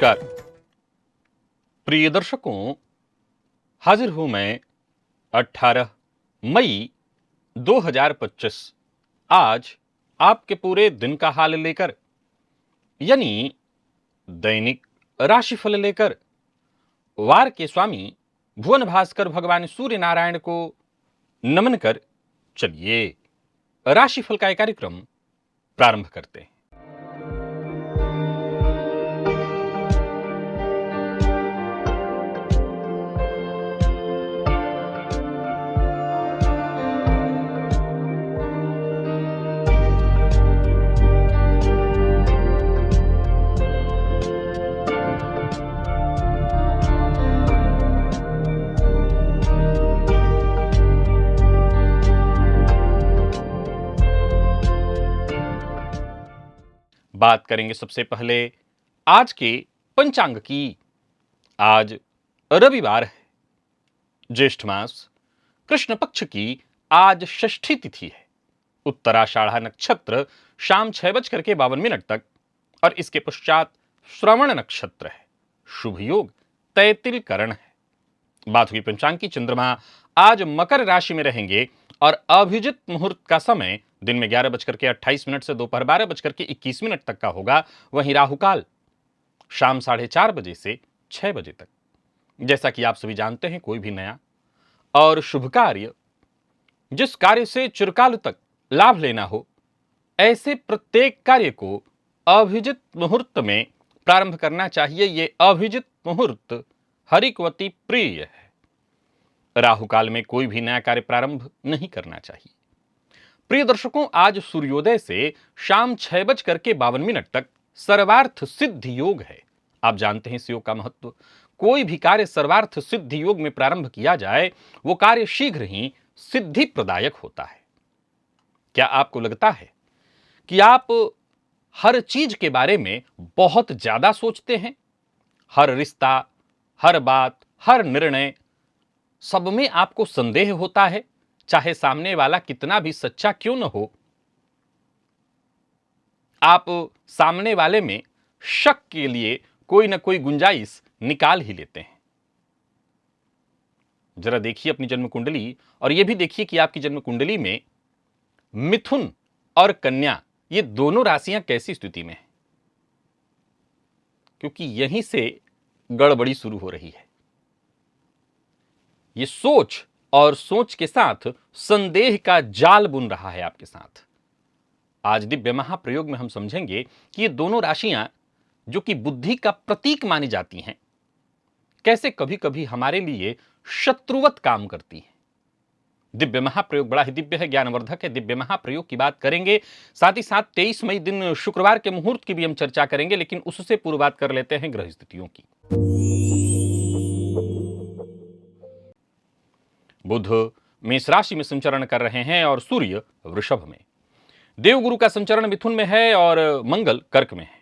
नमस्कार प्रिय दर्शकों, हाजिर हूं मैं 18 मई 2025 आज आपके पूरे दिन का हाल लेकर, यानी दैनिक राशिफल लेकर वार के स्वामी भुवन भास्कर भगवान सूर्य नारायण को नमन कर चलिए राशिफल का एक कार्यक्रम प्रारंभ करते हैं। बात करेंगे सबसे पहले आज के पंचांग की। आज रविवार है, ज्येष्ठ मास कृष्ण पक्ष की आज षष्ठी तिथि है। उत्तराषाढ़ा नक्षत्र शाम 6:52 तक और इसके पश्चात श्रवण नक्षत्र है। शुभ योग तैतिल करण है। बात हुई पंचांग की। चंद्रमा आज मकर राशि में रहेंगे और अभिजित मुहूर्त का समय दिन में 11:28 से दोपहर 12:21 तक का होगा। वहीं राहुकाल शाम 4:30 बजे से 6 बजे तक। जैसा कि आप सभी जानते हैं, कोई भी नया और शुभ कार्य, जिस कार्य से चिरकाल तक लाभ लेना हो, ऐसे प्रत्येक कार्य को अभिजित मुहूर्त में प्रारंभ करना चाहिए। ये अभिजित मुहूर्त हरिकवती प्रिय है। राहुकाल में कोई भी नया कार्य प्रारंभ नहीं करना चाहिए। प्रिय दर्शकों, आज सूर्योदय से शाम 6:52 तक सर्वार्थ सिद्धि योग है। आप जानते हैं इस योग का महत्व। कोई भी कार्य सर्वार्थ सिद्धि योग में प्रारंभ किया जाए, वो कार्य शीघ्र ही सिद्धि प्रदायक होता है। क्या आपको लगता है कि आप हर चीज के बारे में बहुत ज्यादा सोचते हैं? हर रिश्ता, हर बात, हर निर्णय, सब में आपको संदेह होता है, चाहे सामने वाला कितना भी सच्चा क्यों न हो। आप सामने वाले में शक के लिए कोई ना कोई गुंजाइश निकाल ही लेते हैं। जरा देखिए अपनी जन्म कुंडली और यह भी देखिए कि आपकी जन्म कुंडली में मिथुन और कन्या, ये दोनों राशियां कैसी स्थिति में हैं, क्योंकि यहीं से गड़बड़ी शुरू हो रही है। ये सोच और सोच के साथ संदेह का जाल बुन रहा है आपके साथ। आज दिव्य महाप्रयोग में हम समझेंगे कि ये दोनों राशियां, जो कि बुद्धि का प्रतीक मानी जाती हैं, कैसे कभी कभी हमारे लिए शत्रुवत काम करती हैं। दिव्य महाप्रयोग बड़ा ही दिव्य है, ज्ञानवर्धक है। दिव्य महाप्रयोग की बात करेंगे, साथ ही साथ 23 मई दिन शुक्रवार के मुहूर्त की भी हम चर्चा करेंगे, लेकिन उससे पूर्व बात कर लेते हैं ग्रह स्थितियों की। बुध मेष राशि में संचरण कर रहे हैं और सूर्य वृषभ में। देवगुरु का संचरण मिथुन में है और मंगल कर्क में है।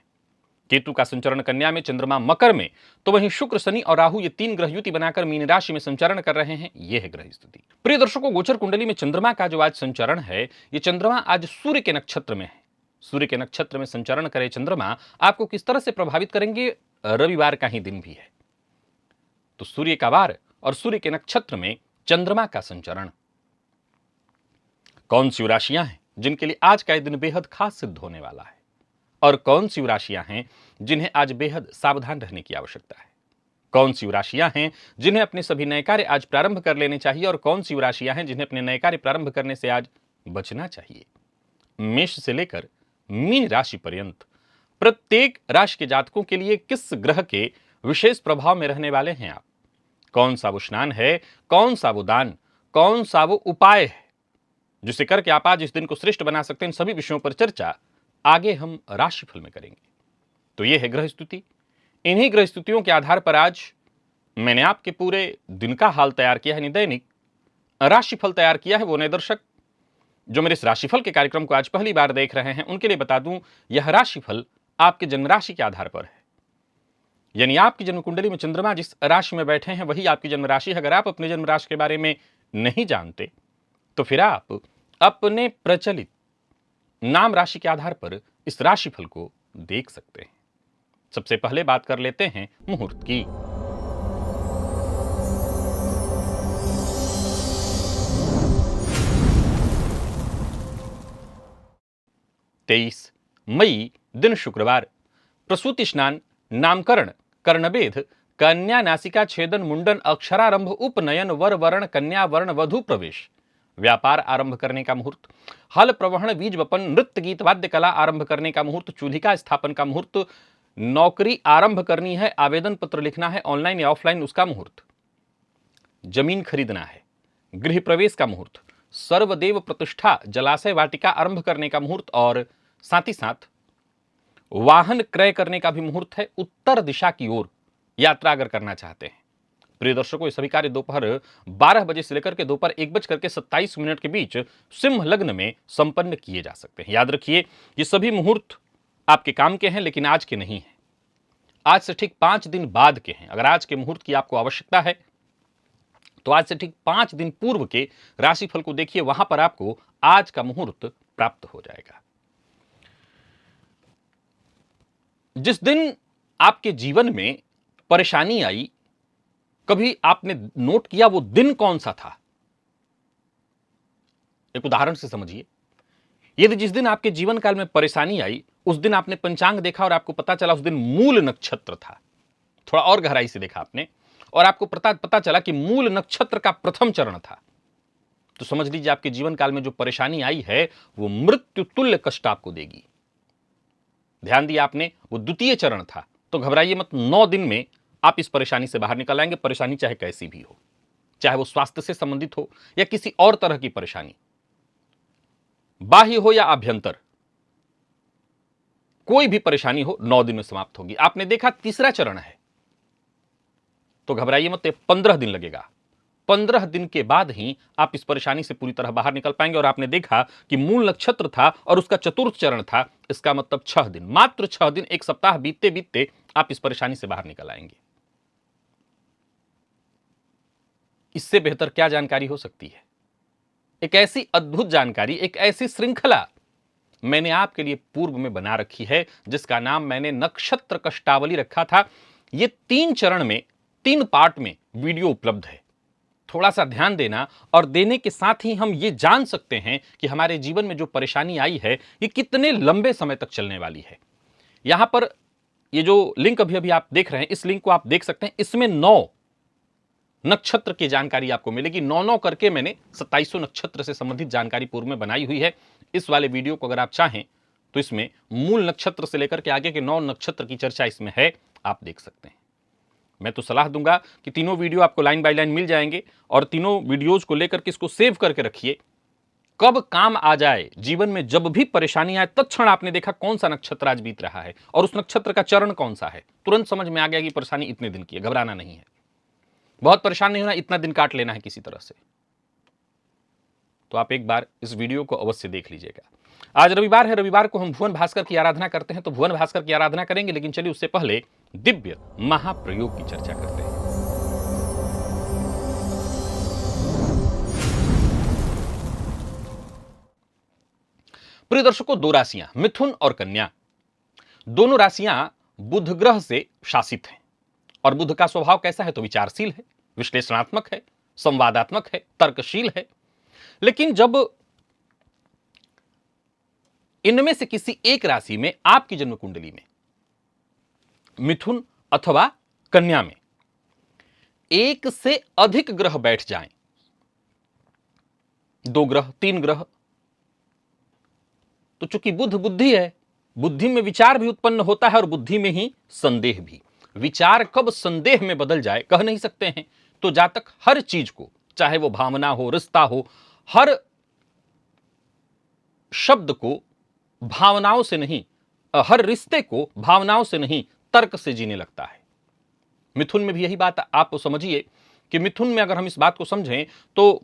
केतु का संचरण कन्या में, चंद्रमा मकर में, तो वहीं शुक्र, शनि और राहु ये 3 ग्रह युति बनाकर मीन राशि में संचरण कर रहे हैं। यह है ग्रह स्थिति। प्रिय दर्शकों, गोचर कुंडली में चंद्रमा का जो आज संचरण है, ये चंद्रमा आज सूर्य के नक्षत्र में है। सूर्य के नक्षत्र में संचरण करे चंद्रमा आपको किस तरह से प्रभावित करेंगे? रविवार का ही दिन भी है, तो सूर्य का वार और सूर्य के नक्षत्र में चंद्रमा का संचरण। कौन सी राशियां हैं जिनके लिए आज का दिन बेहद खास सिद्ध होने वाला है, और कौन सी राशियां हैं जिन्हें आज बेहद सावधान रहने की आवश्यकता है? कौन सी राशियां हैं जिन्हें अपने सभी नए कार्य आज प्रारंभ कर लेने चाहिए, और कौन सी राशियां हैं जिन्हें अपने नए कार्य प्रारंभ करने से आज बचना चाहिए? मेष से लेकर मीन राशि पर्यंत प्रत्येक राशि के जातकों के लिए किस ग्रह के विशेष प्रभाव में रहने वाले हैं आप? कौन सा वो स्नान है, कौन सा वो दान, कौन सा वो उपाय है जिसे करके आप आज इस दिन को श्रेष्ठ बना सकते हैं? इन सभी विषयों पर चर्चा आगे हम राशिफल में करेंगे। तो यह है ग्रह स्थिति। इन्हीं ग्रह स्थितियों के आधार पर आज मैंने आपके पूरे दिन का हाल तैयार किया है, दैनिक राशिफल तैयार किया है। वो नए दर्शक जो मेरे इस राशिफल के कार्यक्रम को आज पहली बार देख रहे हैं, उनके लिए बता दूं, यह राशिफल आपके जन्म राशि के आधार पर है। यानी आपकी जन्म कुंडली में चंद्रमा जिस राशि में बैठे हैं वही आपकी जन्म राशि है। अगर आप अपने जन्म राशि के बारे में नहीं जानते तो फिर आप अपने प्रचलित नाम राशि के आधार पर इस राशिफल को देख सकते हैं। सबसे पहले बात कर लेते हैं मुहूर्त की। 23 मई दिन शुक्रवार, प्रसूति स्नान, नामकरण, कर्णवेध, कन्या नासिका छेदन, मुंडन, अक्षरारंभ, उपनयन, वर वरण, कन्या वर्ण, वधु प्रवेश, व्यापार आरंभ करने का मुहूर्त, हल प्रवहन, बीज वपन, नृत्य गीत वाद्य कला आरंभ करने का मुहूर्त, चूल्हिका स्थापन का मुहूर्त, नौकरी आरंभ करनी है, आवेदन पत्र लिखना है ऑनलाइन या ऑफलाइन उसका मुहूर्त, जमीन खरीदना है, गृह प्रवेश का मुहूर्त, सर्वदेव प्रतिष्ठा, जलाशय वाटिका आरंभ करने का मुहूर्त और साथ ही साथ वाहन क्रय करने का भी मुहूर्त है। उत्तर दिशा की ओर यात्रा अगर करना चाहते हैं प्रिय दर्शकों, ये सभी कार्य दोपहर 12 बजे से लेकर के दोपहर 1:27 के बीच सिंह लग्न में संपन्न किए जा सकते हैं। याद रखिए ये सभी मुहूर्त आपके काम के हैं लेकिन आज के नहीं हैं, आज से ठीक 5 दिन बाद के हैं। अगर आज के मुहूर्त की आपको आवश्यकता है तो आज से ठीक 5 दिन पूर्व के राशिफल को देखिए, वहां पर आपको आज का मुहूर्त प्राप्त हो जाएगा। जिस दिन आपके जीवन में परेशानी आई, कभी आपने नोट किया वो दिन कौन सा था? एक उदाहरण से समझिए, यदि जिस दिन आपके जीवन काल में परेशानी आई उस दिन आपने पंचांग देखा और आपको पता चला उस दिन मूल नक्षत्र था, थोड़ा और गहराई से देखा आपने और आपको पता चला कि मूल नक्षत्र का प्रथम चरण था, तो समझ लीजिए आपके जीवन काल में जो परेशानी आई है वो मृत्यु तुल्य कष्ट आपको देगी। ध्यान दिया आपने, वो द्वितीय चरण था, तो घबराइए मत, 9 दिन में आप इस परेशानी से बाहर निकल आएंगे। परेशानी चाहे कैसी भी हो, चाहे वो स्वास्थ्य से संबंधित हो या किसी और तरह की परेशानी, बाह्य हो या आभ्यंतर, कोई भी परेशानी हो 9 दिन में समाप्त होगी। आपने देखा तीसरा चरण है, तो घबराइए मत, 15 दिन लगेगा। 15 दिन के बाद ही आप इस परेशानी से पूरी तरह बाहर निकल पाएंगे। और आपने देखा कि मूल नक्षत्र था और उसका चतुर्थ चरण था, इसका मतलब 6 दिन, मात्र 6 दिन, एक सप्ताह बीतते बीतते आप इस परेशानी से बाहर निकल आएंगे। इससे बेहतर क्या जानकारी हो सकती है? एक ऐसी अद्भुत जानकारी, एक ऐसी श्रृंखला मैंने आपके लिए पूर्व में बना रखी है जिसका नाम मैंने नक्षत्र कष्टावली रखा था। ये 3 चरण में 3 पार्ट में वीडियो उपलब्ध है। थोड़ा सा ध्यान देना और देने के साथ ही हम ये जान सकते हैं कि हमारे जीवन में जो परेशानी आई है ये कितने लंबे समय तक चलने वाली है। यहां पर ये जो लिंक अभी आप देख रहे हैं, इस लिंक को आप देख सकते हैं, इसमें 9 नक्षत्र की जानकारी आपको मिलेगी। 9 करके मैंने 2700 नक्षत्र से संबंधित जानकारी पूर्व में बनाई हुई है। इस वाले वीडियो को अगर आप चाहें तो इसमें मूल नक्षत्र से लेकर के आगे के 9 नक्षत्र की चर्चा इसमें है, आप देख सकते हैं। मैं तो सलाह दूंगा कि तीनों वीडियो आपको लाइन बाय लाइन मिल जाएंगे और तीनों वीडियोज को लेकर के इसको सेव करके रखिए। कब काम आ जाए जीवन में, जब भी परेशानी आए, तत्क्षण आपने देखा कौन सा नक्षत्र आज बीत रहा है और उस नक्षत्र का चरण कौन सा है, तुरंत समझ में आ गया कि परेशानी इतने दिन की है। घबराना नहीं है, बहुत परेशान नहीं होना, इतना दिन काट लेना है किसी तरह से। तो आप एक बार इस वीडियो को अवश्य देख लीजिएगा। आज रविवार है, रविवार को हम भुवन भास्कर की आराधना करते हैं, तो भुवन भास्कर की आराधना करेंगे, लेकिन चलिए उससे पहले दिव्य महाप्रयोग की चर्चा करते हैं। प्रिय दर्शकों, 2 राशियां मिथुन और कन्या, दोनों राशियां बुध ग्रह से शासित हैं और बुध का स्वभाव कैसा है? तो विचारशील है, विश्लेषणात्मक है, संवादात्मक है, तर्कशील है। लेकिन जब इनमें से किसी एक राशि में, आपकी जन्म कुंडली में मिथुन अथवा कन्या में एक से अधिक ग्रह बैठ जाएं, 2 ग्रह, 3 ग्रह, तो चूंकि बुध बुद्धि है, बुद्धि में विचार भी उत्पन्न होता है और बुद्धि में ही संदेह भी। विचार कब संदेह में बदल जाए कह नहीं सकते हैं। तो जातक हर चीज को, चाहे वो भावना हो, रिश्ता हो, हर शब्द को भावनाओं से नहीं, हर रिश्ते को भावनाओं से नहीं तर्क से जीने लगता है। मिथुन में भी यही बात आप समझिए कि मिथुन में अगर हम इस बात को समझें तो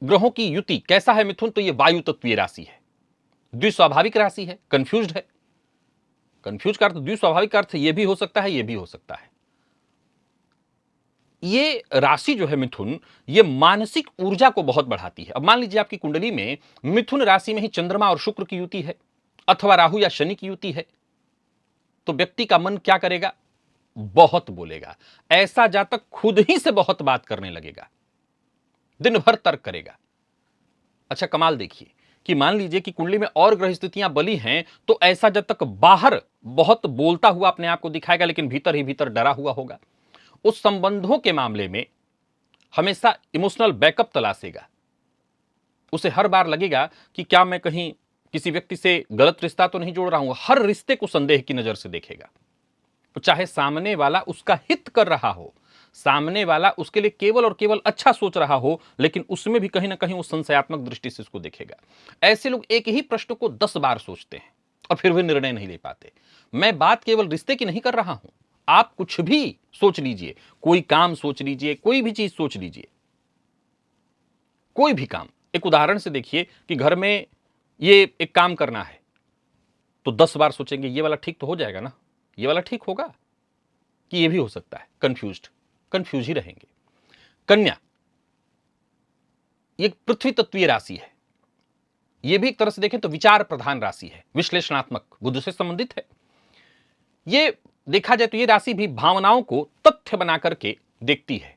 ग्रहों की युति कैसा है मिथुन? तो ये वायु तत्वीय राशि है, द्विस्वाभाविक राशि है, कंफ्यूज्ड है। कंफ्यूज का अर्थ, द्विस्वाभाविक अर्थ ये भी हो सकता है, ये भी हो सकता है। ये राशि जो है मिथुन, ये मानसिक ऊर्जा को बहुत बढ़ाती है। अब मान लीजिए आपकी कुंडली में मिथुन राशि में ही चंद्रमा और शुक्र की युति है, अथवा राहु या शनि की युति है, तो व्यक्ति का मन क्या करेगा? बहुत बोलेगा। ऐसा जातक खुद ही से बहुत बात करने लगेगा, दिन भर तर्क करेगा। अच्छा कमाल देखिए कि मान लीजिए कि कुंडली में और ग्रह स्थितियां बली हैं, तो ऐसा जातक बाहर बहुत बोलता हुआ अपने आप को दिखाएगा, लेकिन भीतर ही भीतर डरा हुआ होगा। उस संबंधों के मामले में हमेशा इमोशनल बैकअप तलाशेगा। उसे हर बार लगेगा कि क्या मैं कहीं किसी व्यक्ति से गलत रिश्ता तो नहीं जोड़ रहा हूं। हर रिश्ते को संदेह की नजर से देखेगा, तो चाहे सामने वाला उसका हित कर रहा हो, सामने वाला उसके लिए केवल और केवल अच्छा सोच रहा हो, लेकिन उसमें भी कहीं ना कहीं वो संशयात्मक दृष्टि से उसको देखेगा। ऐसे लोग एक ही प्रश्न को 10 बार सोचते हैं और फिर वे निर्णय नहीं ले पाते। मैं बात केवल रिश्ते की नहीं कर रहा हूं, आप कुछ भी सोच लीजिए, कोई काम सोच लीजिए, कोई भी चीज सोच लीजिए, कोई भी काम। एक उदाहरण से देखिए कि घर में ये एक काम करना है, तो 10 बार सोचेंगे ये वाला ठीक तो हो जाएगा ना, ये वाला ठीक होगा कि ये भी हो सकता है। कंफ्यूज ही रहेंगे। कन्या ये पृथ्वी तत्वीय राशि है, ये भी एक तरह से देखें तो विचार प्रधान राशि है, विश्लेषणात्मक, बुद्ध से संबंधित है। ये देखा जाए तो ये राशि भी भावनाओं को तथ्य बना करके देखती है।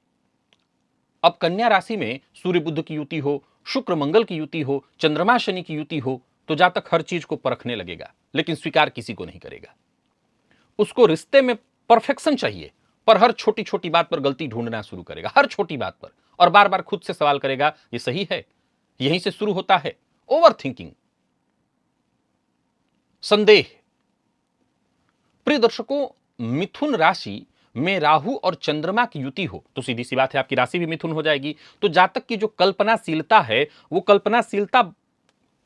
अब कन्या राशि में सूर्य बुध की युति हो, शुक्र मंगल की युति हो, चंद्रमा शनि की युति हो, तो जातक हर चीज को परखने लगेगा, लेकिन स्वीकार किसी को नहीं करेगा। उसको रिश्ते में परफेक्शन चाहिए, पर हर छोटी छोटी बात पर गलती ढूंढना शुरू करेगा, हर छोटी बात पर, और बार बार खुद से सवाल करेगा ये सही है। यहीं से शुरू होता है ओवर थिंकिंग, संदेह। प्रिय दर्शकों, मिथुन राशि में राहु और चंद्रमा की युति हो तो सीधी सी बात है आपकी राशि भी मिथुन हो जाएगी। तो जातक की जो कल्पनाशीलता है, वो कल्पनाशीलता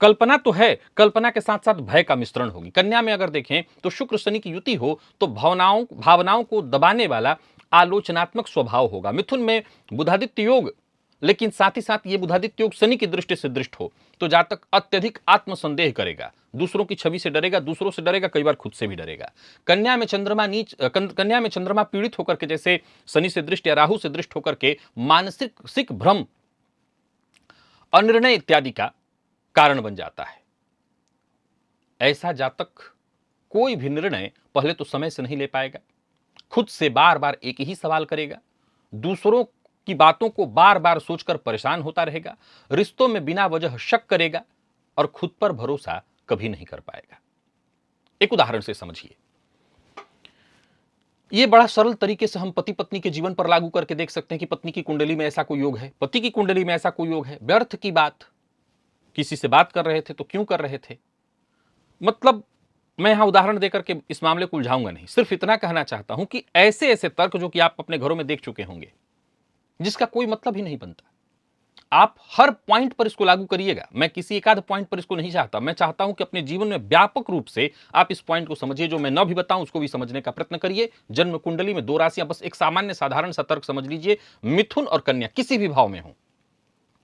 कल्पना तो है, कल्पना के साथ साथ भय का मिश्रण होगी। कन्या में अगर देखें तो शुक्र शनि की युति हो तो भावनाओं को दबाने वाला आलोचनात्मक स्वभाव होगा। मिथुन में बुधादित्य योग, लेकिन साथ ही साथ ये बुधादित्य योग शनि की दृष्टि से दृष्ट हो तो जातक अत्यधिक आत्मसंदेह करेगा, दूसरों की छवि से डरेगा, दूसरों से डरेगा, कई बार खुद से भी डरेगा। कन्या में चंद्रमा पीड़ित होकर के, जैसे शनि से दृष्ट या राहु से दृष्ट होकर के मानसिक भ्रम, अनिर्णय इत्यादि का कारण बन जाता है। ऐसा जातक कोई भी निर्णय पहले तो समय से नहीं ले पाएगा, खुद से बार बार एक ही सवाल करेगा, दूसरों की बातों को बार बार सोचकर परेशान होता रहेगा, रिश्तों में बिना वजह शक करेगा और खुद पर भरोसा कभी नहीं कर पाएगा। एक उदाहरण से समझिए, यह बड़ा सरल तरीके से हम पति पत्नी के जीवन पर लागू करके देख सकते हैं कि पत्नी की कुंडली में ऐसा कोई योग है, पति की कुंडली में ऐसा कोई योग है। व्यर्थ की बात, किसी से बात कर रहे थे तो क्यों कर रहे थे, मतलब मैं यहां उदाहरण देकर के इस मामले को उलझाऊंगा नहीं, सिर्फ इतना कहना चाहता हूं कि ऐसे ऐसे तर्क जो कि आप अपने घरों में देख चुके होंगे, जिसका कोई मतलब ही नहीं बनता, आप हर पॉइंट पर इसको लागू करिएगा। मैं किसी एक आध पॉइंट पर इसको नहीं चाहता, मैं चाहता हूं कि अपने जीवन में व्यापक रूप से आप इस पॉइंट को समझिए, जो मैं न भी बताऊं उसको भी समझने का प्रयत्न करिए। जन्म कुंडली में 2 राशियां, बस एक सामान्य साधारण सा तर्क समझ लीजिए, मिथुन और कन्या किसी भी भाव में हो,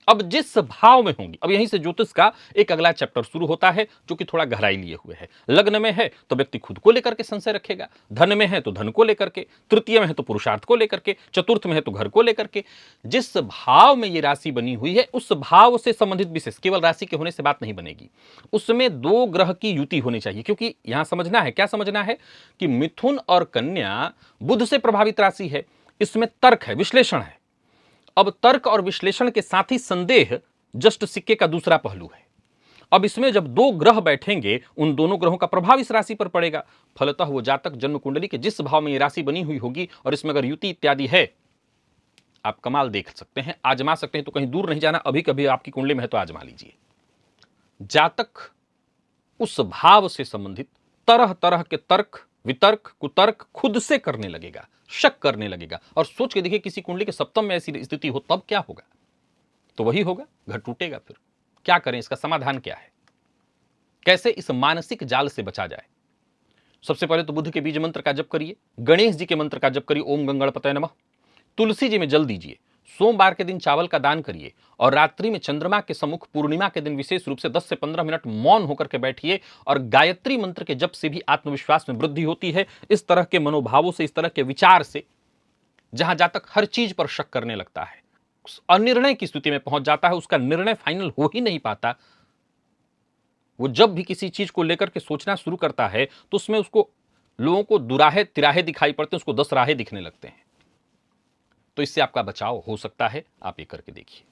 अब जिस भाव में होंगी, अब यहीं से ज्योतिष का एक अगला चैप्टर शुरू होता है जो कि थोड़ा गहराई लिए हुए है। लग्न में है तो व्यक्ति खुद को लेकर के संशय रखेगा, धन में है तो धन को लेकर के, तृतीय में है तो पुरुषार्थ को लेकर के, चतुर्थ में है तो घर को लेकर के। जिस भाव में ये राशि बनी हुई है उस भाव से संबंधित विशेष, केवल राशि के होने से बात नहीं बनेगी, उसमें 2 ग्रह की युति होनी चाहिए। क्योंकि यहां समझना है, क्या समझना है कि मिथुन और कन्या बुध से प्रभावित राशि है, इसमें तर्क है, विश्लेषण है। अब तर्क और विश्लेषण के साथ ही संदेह जस्ट सिक्के का दूसरा पहलू है। अब इसमें जब 2 ग्रह बैठेंगे, उन दोनों ग्रहों का प्रभाव इस राशि पर पड़ेगा। फलतः वो जातक जन्म कुंडली के जिस भाव में ये राशि बनी हुई होगी और इसमें अगर युति इत्यादि है, आप कमाल देख सकते हैं, आजमा सकते हैं। तो कहीं दूर नहीं जाना, अभी कभी आपकी कुंडली में है तो आजमा लीजिए। जातक उस भाव से संबंधित तरह तरह के तर्क, वितर्क, कुतर्क खुद से करने लगेगा, शक करने लगेगा। और सोच के देखिए, किसी कुंडली के सप्तम में ऐसी स्थिति हो तब क्या होगा, तो वही होगा, घर टूटेगा। फिर क्या करें, इसका समाधान क्या है, कैसे इस मानसिक जाल से बचा जाए? सबसे पहले तो बुद्ध के बीज मंत्र का जप करिए, गणेश जी के मंत्र का जप करिए, ओम गंगणपतये नमः। तुलसी जी में जल दीजिए, सोमवार के दिन चावल का दान करिए, और रात्रि में चंद्रमा के सम्मुख पूर्णिमा के दिन विशेष रूप से 10 से 15 मिनट मौन होकर के बैठिए। और गायत्री मंत्र के जप से भी आत्मविश्वास में वृद्धि होती है। इस तरह के मनोभावों से, इस तरह के विचार से, जहां जातक हर चीज पर शक करने लगता है, अनिर्णय की स्थिति में पहुंच जाता है, उसका निर्णय फाइनल हो ही नहीं पाता। वो जब भी किसी चीज को लेकर के सोचना शुरू करता है तो उसमें उसको लोगों को दुराहे तिराहे दिखाई पड़ते हैं, उसको 10 राहे दिखने लगते हैं। तो इससे आपका बचाव हो सकता है, आप ये करके देखिए।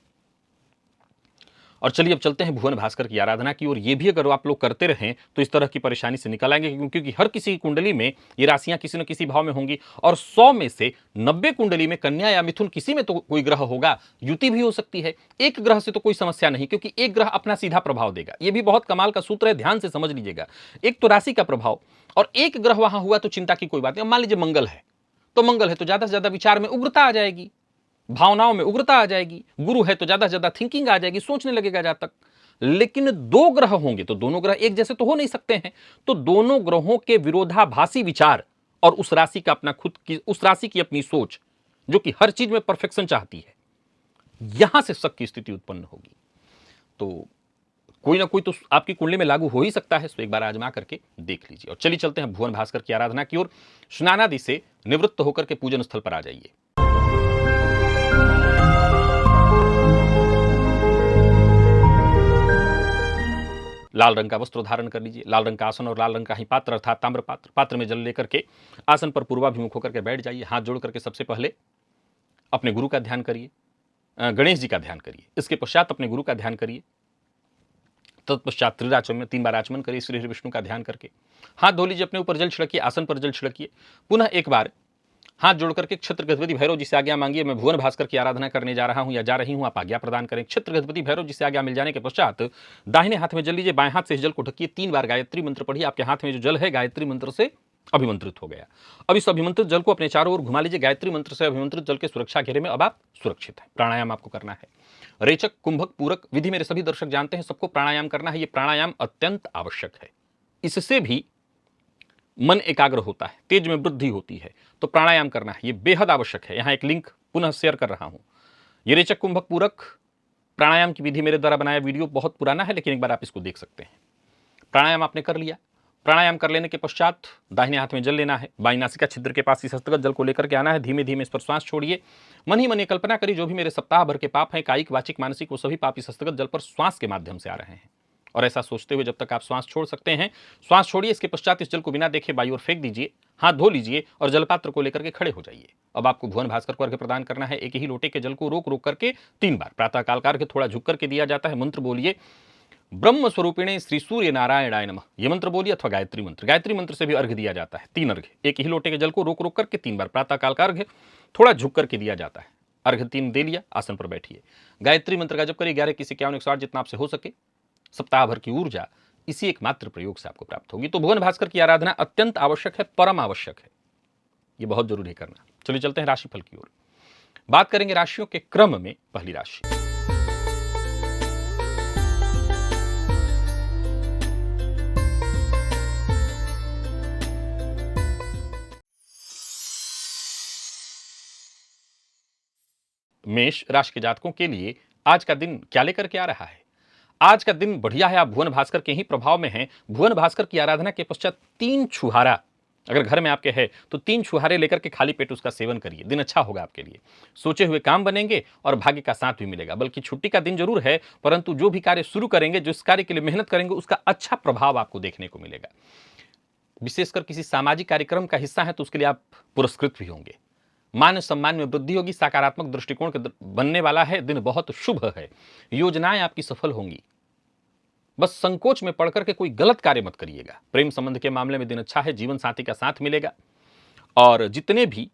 और चलिए अब चलते हैं भुवन भास्कर की आराधना की ओर। ये भी अगर आप लोग करते रहें तो इस तरह की परेशानी से निकल आएंगे, क्योंकि हर किसी की कुंडली में ये राशियां किसी न किसी भाव में होंगी, और 100 में से 90 कुंडली में कन्या या मिथुन किसी में तो कोई ग्रह होगा। युति भी हो सकती है, एक ग्रह से तो कोई समस्या नहीं, क्योंकि एक ग्रह अपना सीधा प्रभाव देगा। ये भी बहुत कमाल का सूत्र है, ध्यान से समझ लीजिएगा। एक तो राशि का प्रभाव, और एक ग्रह वहां हुआ तो चिंता की कोई बात नहीं। मान लीजिए मंगल है, तो मंगल है तो ज्यादा से ज्यादा विचार में उग्रता आ जाएगी, भावनाओं में उग्रता आ जाएगी। गुरु है तो ज्यादा से ज्यादा थिंकिंग आ जाएगी, सोचने लगेगा ज्यादा तक। लेकिन 2 ग्रह होंगे तो दोनों ग्रह एक जैसे तो हो नहीं सकते हैं, तो दोनों ग्रहों के विरोधाभासी विचार और उस राशि का अपना खुद की, उस राशि की अपनी सोच, जो कि हर चीज में परफेक्शन चाहती है, यहां से शक की स्थिति उत्पन्न होगी। तो कोई ना कोई तो आपकी कुंडली में लागू हो ही सकता है, तो एक बार आजमा करके देख लीजिए। और चलिए चलते हैं भुवन भास्कर की आराधना की ओर। स्नानादि से निवृत्त होकर के पूजन स्थल पर आ जाइए। लाल रंग का वस्त्र धारण कर लीजिए, लाल रंग का आसन और लाल रंग का ही पात्र अर्थात ताम्र पात्र, पात्र में जल लेकर के आसन पर पूर्वाभिमुख होकर के बैठ जाइए। हाथ जोड़ करके सबसे पहले अपने गुरु का ध्यान करिए, गणेश जी का ध्यान करिए। इसके पश्चात अपने गुरु का ध्यान करिए। तत्पश्चात त्रिराचम में 3 बार आचमन करिए श्री हरि विष्णु का ध्यान करके। हाथ धो लीजिए, अपने ऊपर जल छिड़किए, आसन पर जल छिड़किए। पुनः एक बार हाथ जोड़ करके क्षेत्र गणपति भैरव जी से आज्ञा मांगिए, मैं भुवन भास्कर की आराधना करने जा रहा हूं या जा रही हूं, आप आज्ञा प्रदान करें। क्षेत्र गणपति भैरव जी से आज्ञा मिल जाने के पश्चात दाहिने हाथ में जल लीजिए, बाएं हाथ से इस जल को ढकिए, 3 बार गायत्री मंत्र पढ़िए। आपके हाथ में जो जल है गायत्री मंत्र से अभिमंत्रित हो गया। अब इस अभिमंत्रित जल को अपने चारों ओर घुमा लीजिए। गायत्री मंत्र से अभिमंत्रित जल के सुरक्षा घेरे में अब आप सुरक्षित हैं। प्राणायाम आपको करना है। रेचक, कुंभक, पूरक विधि मेरे सभी दर्शक जानते हैं, सबको प्राणायाम करना है। ये प्राणायाम अत्यंत आवश्यक है, इससे भी मन एकाग्र होता है, तेज में वृद्धि होती है। तो प्राणायाम करना है, ये बेहद आवश्यक है। यहां एक लिंक पुनः शेयर कर रहा हूं। ये रेचक, कुंभक, पूरक प्राणायाम की विधि मेरे द्वारा बनाया वीडियो बहुत पुराना है, लेकिन एक बार आप इसको देख सकते हैं। प्राणायाम आपने कर लिया। प्राणायाम कर लेने के पश्चात दाहिने हाथ में जल लेना है, बाईं नासिका छिद्र के पास इस हस्तगत जल को लेकर के आना है। धीमे धीमे इस पर श्वास छोड़िए। मन ही मन ये कल्पना करिए, जो भी मेरे सप्ताह भर के पाप हैं, कायिक, वाचिक, मानसिक, वो सभी पाप इस हस्तगत जल पर श्वास के माध्यम से आ रहे हैं। और ऐसा सोचते हुए जब तक आप श्वास छोड़ सकते हैं, श्वास छोड़िए। इसके पश्चात इस जल को बिना देखे बाई ओर फेंक दीजिए, हाथ धो लीजिए और जलपात्र को लेकर के खड़े हो जाइए। अब आपको भुवन भास्कर को अर्घ्य प्रदान करना है। एक ही लोटे के जल को रोक रोक करके 3 बार प्रातः काल का अर्घ्य थोड़ा झुक करके दिया जाता है। मंत्र बोलिए, ब्रह्म स्वरूपिणे श्री सूर्य नारायणाय नमः, ये मंत्र बोलिए, अथवा गायत्री मंत्र। गायत्री मंत्र से भी अर्घ्य दिया जाता है। 3 अर्घ्य, एक ही लोटे के जल को रोक रोक करके 3 बार प्रातः काल का अर्घ्य थोड़ा झुक करके दिया जाता है। अर्घ्य 3 दे लिया, आसन पर बैठिए। गायत्री मंत्र का जप करिए 11 किसी 51 108 जितना आपसे हो सके। सप्ताह भर की ऊर्जा इसी एकमात्र प्रयोग से आपको प्राप्त होगी। तो भुवन भास्कर की आराधना अत्यंत आवश्यक है, परम आवश्यक है, ये बहुत जरूरी है करना। चलिए चलते हैं राशिफल की ओर। बात करेंगे राशियों के क्रम में। पहली राशि मेष राशि के जातकों के लिए आज का दिन क्या लेकर के आ रहा है? आज का दिन बढ़िया है। आप भुवन भास्कर के ही प्रभाव में हैं। भुवन भास्कर की आराधना के पश्चात 3 छुहारा अगर घर में आपके है तो 3 छुहारे लेकर के खाली पेट उसका सेवन करिए। दिन अच्छा होगा आपके लिए, सोचे हुए काम बनेंगे और भाग्य का साथ भी मिलेगा। बल्कि छुट्टी का दिन जरूर है, परंतु जो भी कार्य शुरू करेंगे, जिस कार्य के लिए मेहनत करेंगे, उसका अच्छा प्रभाव आपको देखने को मिलेगा। विशेषकर किसी सामाजिक कार्यक्रम का हिस्सा है तो उसके लिए आप पुरस्कृत भी होंगे। मान सम्मान में वृद्धि होगी। सकारात्मक दृष्टिकोण के बनने वाला है। दिन बहुत शुभ है। योजनाएं आपकी सफल होंगी। बस संकोच में पड़ करके कोई गलत कार्य मत करिएगा। प्रेम संबंध के मामले में दिन अच्छा है। जीवन साथी का साथ मिलेगा। और जितने भी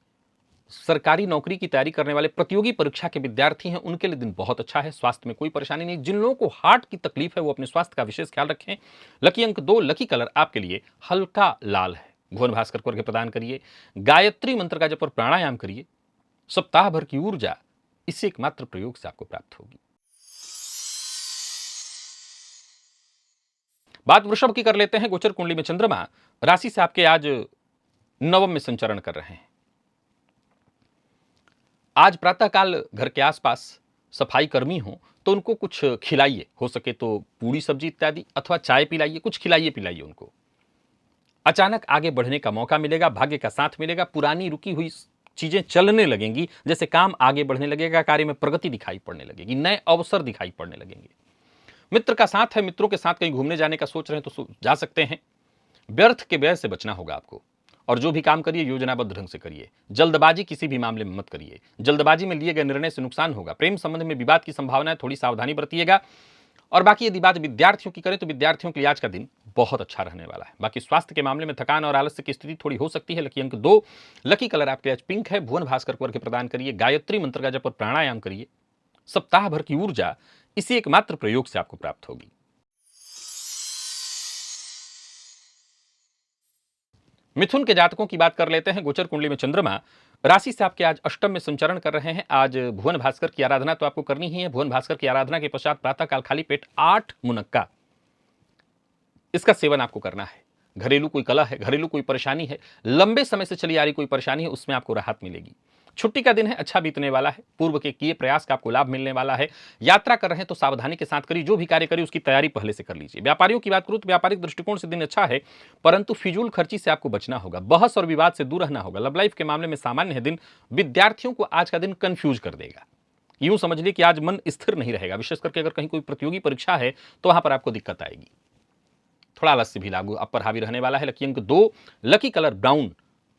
सरकारी नौकरी की तैयारी करने वाले प्रतियोगी परीक्षा के विद्यार्थी हैं, उनके लिए दिन बहुत अच्छा है। स्वास्थ्य में कोई परेशानी नहीं। जिन लोगों को हार्ट की तकलीफ है वो अपने स्वास्थ्य का विशेष ख्याल रखें। लकी अंक 2, लकी कलर आपके लिए हल्का लाल है। भुवन भास्कर को अर्घ्य प्रदान करिए। गायत्री मंत्र का जप और प्राणायाम करिए। सप्ताह भर की ऊर्जा इसी एकमात्र प्रयोग से आपको प्राप्त होगी। बात वृषभ की कर लेते हैं। गोचर कुंडली में चंद्रमा राशि से आपके आज नवम में संचरण कर रहे हैं। आज प्रातःकाल घर के आसपास सफाई कर्मी हो तो उनको कुछ खिलाइए। हो सके तो पूड़ी सब्जी इत्यादि, अथवा चाय पिलाइए, कुछ खिलाइए पिलाइए उनको। अचानक आगे बढ़ने का मौका मिलेगा। भाग्य का साथ मिलेगा। पुरानी रुकी हुई चीजें चलने लगेंगी। जैसे काम आगे बढ़ने लगेगा, कार्य में प्रगति दिखाई पड़ने लगेगी, नए अवसर दिखाई पड़ने लगेंगे। मित्र का साथ है। मित्रों के साथ कहीं घूमने जाने का सोच रहे हैं तो जा सकते हैं। व्यर्थ के व्यय से बचना होगा आपको। और जो भी काम करिए योजनाबद्ध ढंग से करिए। जल्दबाजी किसी भी मामले में मत करिए। जल्दबाजी में लिए गए निर्णय से नुकसान होगा। प्रेम संबंध में विवाद की संभावना है, थोड़ी सावधानी बरतिएगा। और बाकी यदि बात विद्यार्थियों की करें तो विद्यार्थियों के लिए आज का दिन बहुत अच्छा रहने वाला है। बाकी स्वास्थ्य के मामले में थकान और आलस्य की स्थिति थोड़ी हो सकती है। लकी अंक 2, लकी कलर आपके आज पिंक है। भुवन भास्कर को अर्घ्य प्रदान करिए, गायत्री मंत्र का जप और प्राणायाम करिए। सप्ताह भर की ऊर्जा इसी एकमात्र प्रयोग से आपको प्राप्त होगी। मिथुन के जातकों की बात कर लेते हैं। गोचर कुंडली में चंद्रमा राशि से आपके आज अष्टम में संचरण कर रहे हैं। आज भुवन भास्कर की आराधना तो आपको करनी ही है। भुवन भास्कर की आराधना के पश्चात प्रातःकाल खाली पेट 8 मुनक्का इसका सेवन आपको करना है। घरेलू कोई कलह है, घरेलू कोई परेशानी है, लंबे समय से चली आ रही कोई परेशानी है, उसमें आपको राहत मिलेगी। छुट्टी का दिन है, अच्छा बीतने वाला है। पूर्व के किए प्रयास का आपको लाभ मिलने वाला है। यात्रा कर रहे हैं तो सावधानी के साथ करिए। जो भी कार्य करिए उसकी तैयारी पहले से कर लीजिए। व्यापारियों की बात करूं तो व्यापारिक दृष्टिकोण से दिन अच्छा है, परंतु फिजूल खर्ची से आपको बचना होगा। बहस और विवाद से दूर रहना होगा। लव लाइफ के मामले में सामान्य है दिन। विद्यार्थियों को आज का दिन कंफ्यूज कर देगा। यूं समझ लीजिए कि आज मन स्थिर नहीं रहेगा। विशेष करके अगर कहीं कोई प्रतियोगी परीक्षा है तो वहां पर आपको दिक्कत आएगी। थोड़ा आलस्य भी लागू आप पर हावी रहने वाला है। लकी अंक 2, लकी कलर ब्राउन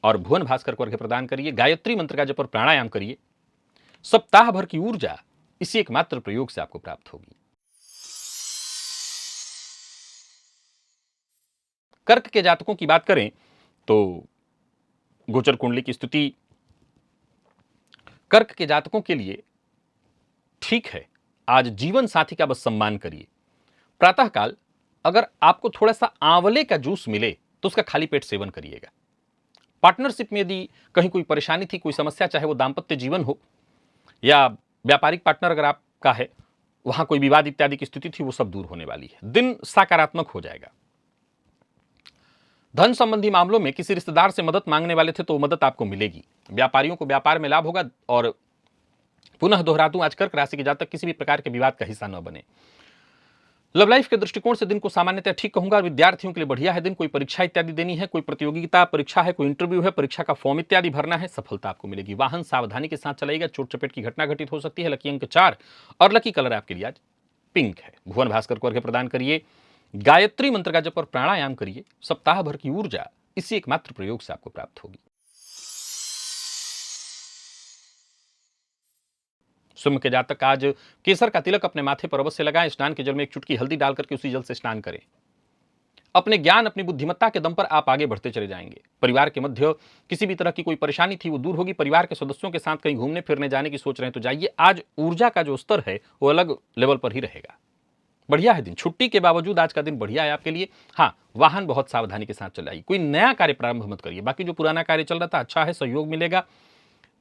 और भुवन भास्कर को अर्घ्य प्रदान करिए। गायत्री मंत्र का जप और प्राणायाम करिए। सप्ताह भर की ऊर्जा इसी एकमात्र प्रयोग से आपको प्राप्त होगी। कर्क के जातकों की बात करें तो गोचर कुंडली की स्थिति कर्क के जातकों के लिए ठीक है। आज जीवन साथी का बस सम्मान करिए। प्रातःकाल अगर आपको थोड़ा सा आंवले का जूस मिले तो उसका खाली पेट सेवन करिएगा। पार्टनरशिप में यदि कहीं कोई परेशानी थी, कोई समस्या, चाहे वो दाम्पत्य जीवन हो या व्यापारिक पार्टनर अगर आपका है, वहां कोई विवाद इत्यादि की स्थिति थी, वो सब दूर होने वाली है। दिन सकारात्मक हो जाएगा। धन संबंधी मामलों में किसी रिश्तेदार से मदद मांगने वाले थे तो वो मदद आपको मिलेगी। व्यापारियों को व्यापार में लाभ होगा। और पुनः दोहरा दूं, आज कर्क राशि के जातक किसी भी प्रकार के विवाद का हिस्सा न बने। लव लाइफ के दृष्टिकोण से दिन को सामान्यतः ठीक कहूंगा। विद्यार्थियों के लिए बढ़िया है दिन। कोई परीक्षा इत्यादि देनी है, कोई प्रतियोगिता परीक्षा है, कोई इंटरव्यू है, परीक्षा का फॉर्म इत्यादि भरना है, सफलता आपको मिलेगी। वाहन सावधानी के साथ चलाइएगा, चोट चपेट की घटना घटित हो सकती है। लकी अंक 4 और लकी कलर आपके लिए आज पिंक है। भुवन भास्कर को अर्घ्य प्रदान करिए, गायत्री मंत्र का जप और प्राणायाम करिए। सप्ताह भर की ऊर्जा इसी एकमात्र प्रयोग से आपको प्राप्त होगी। सिंह के जातक आज केसर का तिलक अपने माथे पर अवश्य लगाएं। स्नान के जल में एक चुटकी हल्दी डाल करके उसी जल से स्नान करें। अपने ज्ञान, अपनी बुद्धिमत्ता के दम पर आप आगे बढ़ते चले जाएंगे। परिवार के मध्य किसी भी तरह की कोई परेशानी थी वो दूर होगी। परिवार के सदस्यों के साथ कहीं घूमने फिरने जाने की सोच रहे हैं तो जाइए। आज ऊर्जा का जो स्तर है वो अलग लेवल पर ही रहेगा। बढ़िया है दिन। छुट्टी के बावजूद आज का दिन बढ़िया है आपके लिए। हाँ, वाहन बहुत सावधानी के साथ चलाइए। कोई नया कार्य प्रारंभ मत करिए। बाकी जो पुराना कार्य चल रहा था अच्छा है, सहयोग मिलेगा।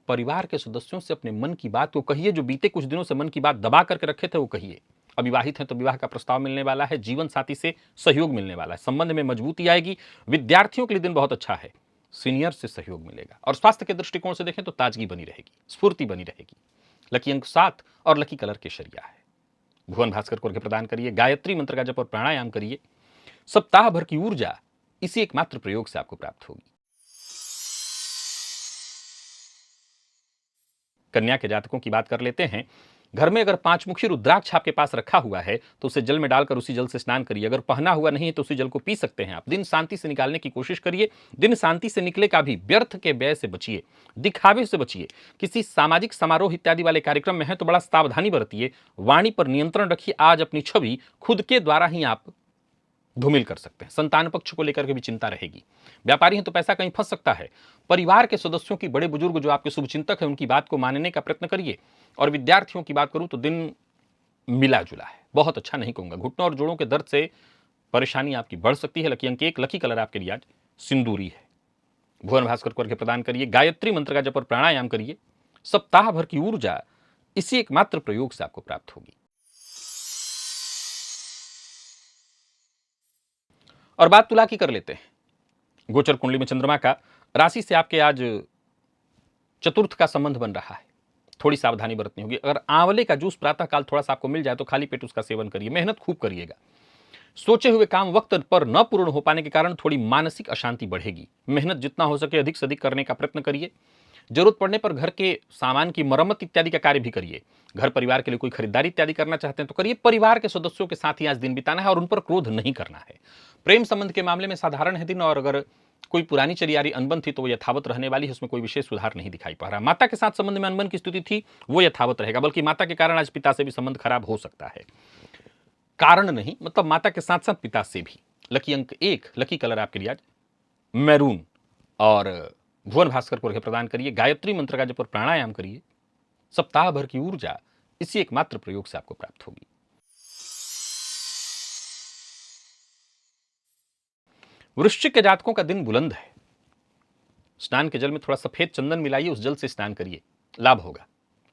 परिवार के सदस्यों से अपने मन की बात को कहिए। जो बीते कुछ दिनों से मन की बात दबा करके रखे थे वो कहिए। अविवाहित हैं तो विवाह का प्रस्ताव मिलने वाला है। जीवन साथी से सहयोग मिलने वाला है। संबंध में मजबूती आएगी। विद्यार्थियों के लिए दिन बहुत अच्छा है। सीनियर से सहयोग मिलेगा। और स्वास्थ्य के दृष्टिकोण से देखें तो ताजगी बनी रहेगी, स्फूर्ति बनी रहेगी। लकी अंक 7 और लकी कलर केसरिया है। भुवन भास्कर को अर्घ्य प्रदान करिए, गायत्री मंत्र का जप और प्राणायाम करिए। सप्ताह भर की ऊर्जा इसी एकमात्र प्रयोग से आपको प्राप्त होगी। कन्या के जातकों की बात कर लेते हैं। घर में अगर 5 मुखी रुद्राक्ष आपके पास रखा हुआ है तो उसे जल में डालकर उसी जल से स्नान करिए। अगर पहना हुआ नहीं है तो उसी जल को पी सकते हैं आप। दिन शांति से निकालने की कोशिश करिए। दिन शांति से निकले का भी व्यर्थ के व्यय से बचिए, दिखावे से बचिए। किसी सामाजिक समारोह इत्यादि वाले कार्यक्रम में है तो बड़ा सावधानी बरतिए। वाणी पर नियंत्रण रखिए। आज अपनी छवि खुद के द्वारा ही आप धूमिल कर सकते हैं। संतान पक्ष को लेकर के भी चिंता रहेगी। व्यापारी हैं तो पैसा कहीं फंस सकता है। परिवार के सदस्यों की, बड़े बुजुर्ग जो आपके शुभचिंतक हैं, उनकी बात को मानने का प्रयत्न करिए। और विद्यार्थियों की बात करूं तो दिन मिला जुला है, बहुत अच्छा नहीं कहूंगा। घुटनों और जोड़ों के दर्द से परेशानी आपकी बढ़ सकती है। लकी अंक 1, लकी कलर आपके लिए आज सिंदूरी है। भुवन भास्कर को अर्घ्य प्रदान करिए, गायत्री मंत्र का जप और प्राणायाम करिए। सप्ताह भर की ऊर्जा इसी एकमात्र प्रयोग से आपको प्राप्त होगी। और बात तुला की कर लेते हैं। गोचर कुंडली में चंद्रमा का राशि से आपके आज चतुर्थ का संबंध बन रहा है। थोड़ी सावधानी बरतनी होगी। अगर आंवले का जूस प्रातःकाल थोड़ा सा आपको मिल जाए तो खाली पेट उसका सेवन करिए। मेहनत खूब करिएगा। सोचे हुए काम वक्त पर न पूर्ण हो पाने के कारण थोड़ी मानसिक अशांति बढ़ेगी। मेहनत जितना हो सके अधिक से अधिक करने का प्रयत्न करिए। जरूरत पड़ने पर घर के सामान की मरम्मत इत्यादि का कार्य भी करिए। घर परिवार के लिए कोई खरीदारी इत्यादि करना चाहते हैं तो करिए। परिवार के सदस्यों के साथ ही आज दिन बिताना है और उन पर क्रोध नहीं करना है। प्रेम संबंध के मामले में साधारण है दिन। और अगर कोई पुरानी चली आ रही अनबन थी तो वो यथावत रहने वाली है, उसमें कोई विशेष सुधार नहीं दिखाई पड़ रहा। माता के साथ संबंध में अनबन की स्थिति थी वो यथावत रहेगा, बल्कि माता के कारण आज पिता से भी संबंध खराब हो सकता है। कारण नहीं, मतलब माता के साथ साथ पिता से भी। लकी अंक 1, लकी कलर आपके लिए आज मैरून और भुवन भास्कर को अर्घ्य प्रदान करिए, गायत्री मंत्र का जप और प्राणायाम करिए। सप्ताह भर की ऊर्जा इसी एकमात्र प्रयोग से आपको प्राप्त होगी। वृश्चिक के जातकों का दिन बुलंद है। स्नान के जल में थोड़ा सफेद चंदन मिलाइए, उस जल से स्नान करिए, लाभ होगा।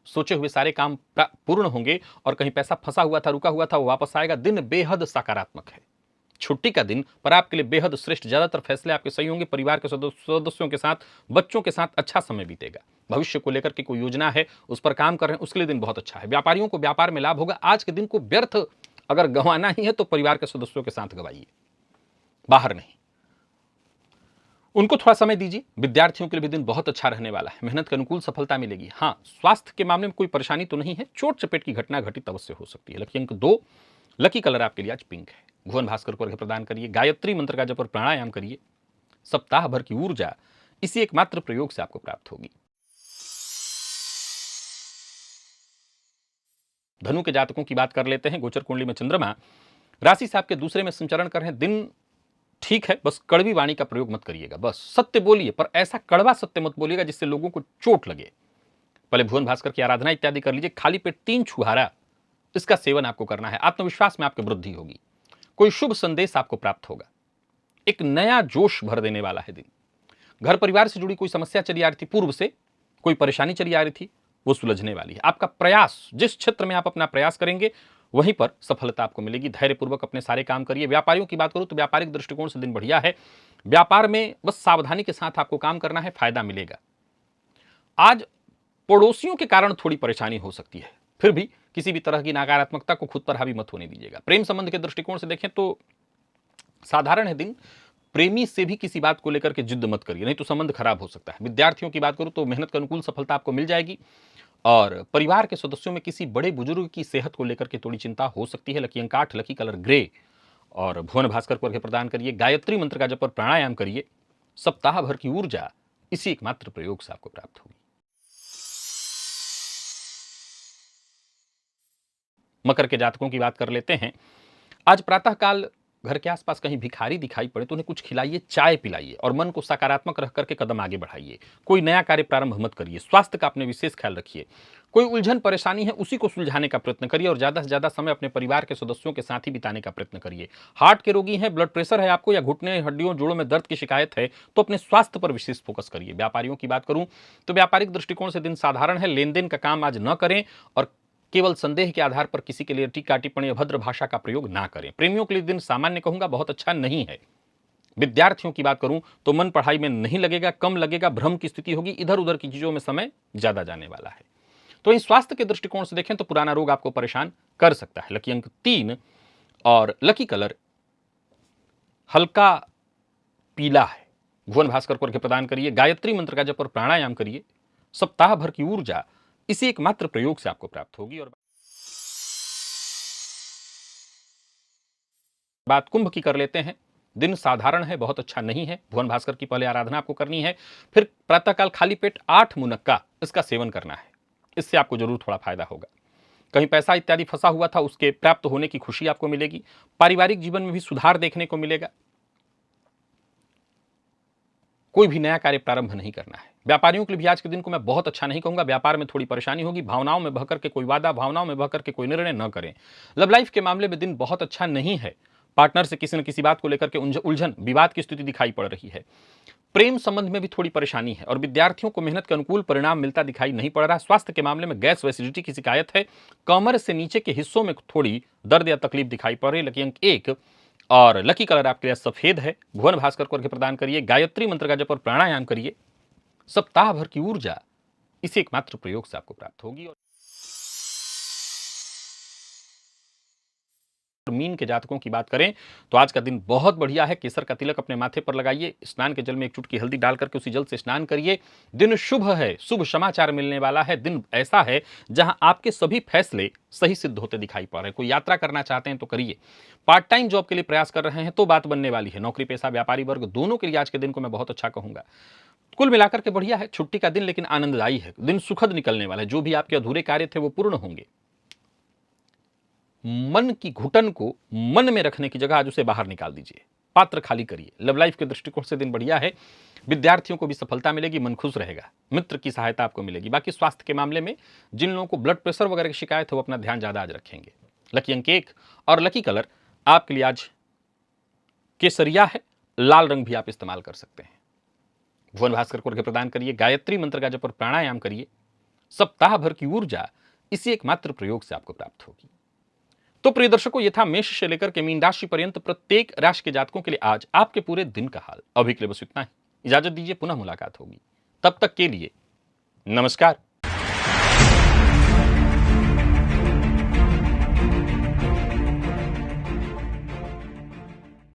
सोचे हुए सारे काम पूर्ण होंगे और कहीं पैसा फंसा हुआ था, रुका हुआ था, वो वापस आएगा। दिन बेहद सकारात्मक है, छुट्टी का दिन पर आपके लिए बेहद श्रेष्ठ। ज्यादातर फैसले आपके सही होंगे। परिवार के सदस्यों के साथ, बच्चों के साथ अच्छा समय बीतेगा। भविष्य को लेकर के कोई योजना है, उस पर काम कर रहे हैं, उसके लिए दिन बहुत अच्छा है। व्यापारियों को व्यापार में लाभ होगा। आज के दिन को व्यर्थ अगर गंवाना ही है तो परिवार के सदस्यों के साथ गंवाइए, बाहर नहीं। उनको थोड़ा समय दीजिए। विद्यार्थियों के लिए भी दिन बहुत अच्छा रहने वाला है। मेहनत के अनुकूल सफलता मिलेगी। हाँ, स्वास्थ्य के मामले में कोई परेशानी तो नहीं है, चोट चपेट की घटना घटित अवश्य हो सकती है। लकी अंक 2, लकी कलर आपके लिए आज पिंक है। भुवन भास्कर को अर्घ्य प्रदान करिए, गायत्री मंत्र का जप और प्राणायाम करिए। सप्ताह भर की ऊर्जा इसी एकमात्र प्रयोग से आपको प्राप्त होगी। धनु के जातकों की बात कर लेते हैं। गोचर कुंडली में चंद्रमा राशि से आपके दूसरे में संचरण कर रहे हैं। दिन ठीक है, बस कड़वी वाणी का प्रयोग मत करिएगा। बस सत्य बोलिए, पर ऐसा कड़वा सत्य मत बोलिएगा जिससे लोगों को चोट लगे। पहले भुवन भास्कर की आराधना इत्यादि कर लीजिए। खाली पेट 3 छुहारा इसका सेवन आपको करना है। आत्मविश्वास में आपकी वृद्धि होगी। कोई शुभ संदेश आपको प्राप्त होगा। एक नया जोश भर देने वाला है दिन। घर परिवार से जुड़ी कोई समस्या चली आ रही थी, पूर्व से कोई परेशानी चली आ रही थी, वो सुलझने वाली है। आपका प्रयास, जिस क्षेत्र में आप अपना प्रयास करेंगे वहीं पर सफलता आपको मिलेगी। धैर्यपूर्वक अपने सारे काम करिए। व्यापारियों की बात करूं तो व्यापारिक दृष्टिकोण से दिन बढ़िया है। व्यापार में बस सावधानी के साथ आपको काम करना है, फायदा मिलेगा। आज पड़ोसियों के कारण थोड़ी परेशानी हो सकती है, फिर भी किसी भी तरह की नकारात्मकता को खुद पर हावी मत होने दीजिएगा। प्रेम संबंध के दृष्टिकोण से देखें तो साधारण है दिन। प्रेमी से भी किसी बात को लेकर के जिद मत करिए, नहीं तो संबंध खराब हो सकता है। विद्यार्थियों की बात करूं तो मेहनत के अनुकूल सफलता आपको मिल जाएगी। और परिवार के सदस्यों में किसी बड़े बुजुर्ग की सेहत को लेकर के थोड़ी चिंता हो सकती है। लकी अंक 8, लकी कलर ग्रे और भुवन भास्कर को अर्घ्य प्रदान करिए। गायत्री मंत्र का जप और प्राणायाम करिए। सप्ताह भर की ऊर्जा इसी एकमात्र प्रयोग से आपको प्राप्त होगी। मकर के जातकों की बात कर लेते हैं। आज प्रातःकाल घर के आसपास कहीं भिखारी दिखाई पड़े तो उन्हें कुछ खिलाइए, चाय पिलाइए और मन को सकारात्मक रख करके कदम आगे बढ़ाइए। कोई नया कार्य प्रारंभ मत करिए। स्वास्थ्य का अपने विशेष ख्याल रखिए। कोई उलझन परेशानी है उसी को सुलझाने का प्रयत्न करिए और ज्यादा से ज्यादा समय अपने परिवार के सदस्यों के साथ ही बिताने का प्रयत्न करिए। हार्ट के रोगी हैं, ब्लड प्रेशर है आपको, या घुटने, हड्डियों, जोड़ों में दर्द की शिकायत है तो अपने स्वास्थ्य पर विशेष फोकस करिए। व्यापारियों की बात करूं तो व्यापारिक दृष्टिकोण से दिन साधारण है। लेन देन का काम आज न करें और केवल संदेह के आधार पर किसी के लिए टीका टिप्पणी, अभद्र भाषा का प्रयोग ना करें। प्रेमियों के लिए दिन सामान्य कहूंगा, बहुत अच्छा नहीं है। विद्यार्थियों की बात करूं तो मन पढ़ाई में नहीं लगेगा, कम लगेगा, भ्रम की स्थिति होगी, इधर उधर की चीजों में समय ज्यादा जाने वाला है। तो इन स्वास्थ्य के दृष्टिकोण से देखें तो पुराना रोग आपको परेशान कर सकता है। लकी अंक 3 और लकी कलर हल्का पीला है। भुवन भास्कर को अर्घ्य प्रदान करिए। गायत्री मंत्र का जप और प्राणायाम करिए। सप्ताह भर की ऊर्जा इसी एकमात्र प्रयोग से आपको प्राप्त होगी। और बात कुंभ की कर लेते हैं। दिन साधारण है, बहुत अच्छा नहीं है। भुवन भास्कर की पहले आराधना आपको करनी है, फिर प्रातःकाल खाली पेट 8 मुनक्का इसका सेवन करना है। इससे आपको जरूर थोड़ा फायदा होगा। कहीं पैसा इत्यादि फंसा हुआ था उसके प्राप्त होने की खुशी आपको मिलेगी। पारिवारिक जीवन में भी सुधार देखने को मिलेगा। कोई भी नया कार्य प्रारंभ नहीं करना है। व्यापारियों के लिए भी आज के दिन को मैं बहुत अच्छा नहीं कहूंगा। व्यापार में थोड़ी परेशानी होगी। भावनाओं में बहकर के कोई वादा, भावनाओं में बहकर के कोई निर्णय न करें। लव लाइफ के मामले में दिन बहुत अच्छा नहीं है। पार्टनर से किसी न किसी बात को लेकर के उलझन, विवाद की स्थिति दिखाई पड़ रही है। प्रेम संबंध में भी थोड़ी परेशानी है और विद्यार्थियों को मेहनत के अनुकूल परिणाम मिलता दिखाई नहीं पड़ रहा। स्वास्थ्य के मामले में गैस व एसिडिटी की शिकायत है। कमर से नीचे के हिस्सों में थोड़ी दर्द या तकलीफ दिखाई पड़ रही है। लकी अंक 1 और लकी कलर आपके लिए सफेद है। भुवन भास्कर को अर्घ्य प्रदान करिए। गायत्री मंत्र का जप और प्राणायाम करिए। सप्ताह भर की ऊर्जा इसी एकमात्र प्रयोग से आपको प्राप्त होगी। और मीन के जातकों की बात करें तो आज का दिन बहुत बढ़िया है। केसर का तिलक अपने माथे पर लगाइए, स्नान के जल में एक चुटकी हल्दी डाल करके उसी जल से स्नान करिए। दिन शुभ है, शुभ समाचार मिलने वाला है। दिन ऐसा है जहां आपके सभी फैसले सही सिद्ध होते दिखाई पड़ रहे हैं। कोई यात्रा करना चाहते हैं तो करिए। पार्ट टाइम जॉब के लिए प्रयास कर रहे हैं तो बात बनने वाली है। नौकरी पेशा व्यापारी वर्ग दोनों के लिए आज के दिन को मैं बहुत अच्छा कहूंगा। कुल मिलाकर के बढ़िया है, छुट्टी का दिन लेकिन आनंददायी है। दिन सुखद निकलने वाला है। जो भी आपके अधूरे कार्य थे वो पूर्ण होंगे। मन की घुटन को मन में रखने की जगह आज उसे बाहर निकाल दीजिए, पात्र खाली करिए। लव लाइफ के दृष्टिकोण से दिन बढ़िया है। विद्यार्थियों को भी सफलता मिलेगी, मन खुश रहेगा, मित्र की सहायता आपको मिलेगी। बाकी स्वास्थ्य के मामले में जिन लोगों को ब्लड प्रेशर वगैरह की शिकायत है वो अपना ध्यान ज्यादा आज रखेंगे। लकी अंक 1 और लकी कलर आपके लिए आज केसरिया है। लाल रंग भी आप इस्तेमाल कर सकते हैं। भुवन भास्कर को अर्घ्य प्रदान करिए, गायत्री मंत्र का जप और प्राणायाम करिए। सप्ताह भर की ऊर्जा इसी एकमात्र प्रयोग से आपको प्राप्त होगी। तो प्रिय दर्शकों, ये था मेष से लेकर के मीन राशि पर्यंत प्रत्येक राशि के जातकों के लिए आज आपके पूरे दिन का हाल। अभी के लिए बस इतना ही। इजाजत दीजिए, पुनः मुलाकात होगी। तब तक के लिए नमस्कार।